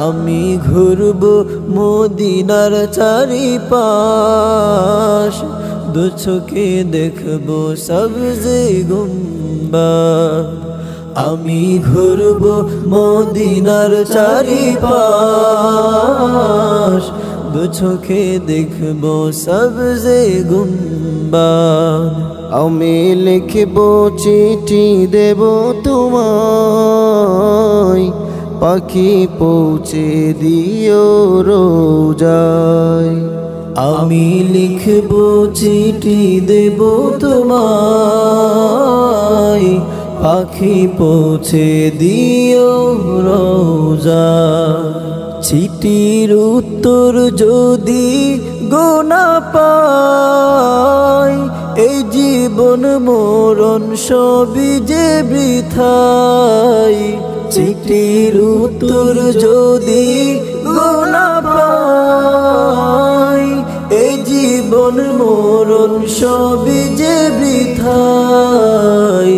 আমি ঘুরব মদিনার চারিপাশ, দু চোখে দেখব সবজে গুম্বাদ। আমি ঘুরব মদিনার চারিপাশ, দু চোখে দেখব সবজে গুম্বাদ। আমি লিখব চিঠি দেব তোমায়, পাখি পৌঁছে দিও রোজায়। আমি লিখব চিঠি দেব তোমায়, পাখি পৌঁছে দিও রোজায়। চিঠির উত্তর যদি গোনা পাই, এই জীবন মরণ সবই যে বৃথাই। চিঠির উত্তর যদি গোনা পাই, এই জীবন মরণ সবই যে বৃথাই।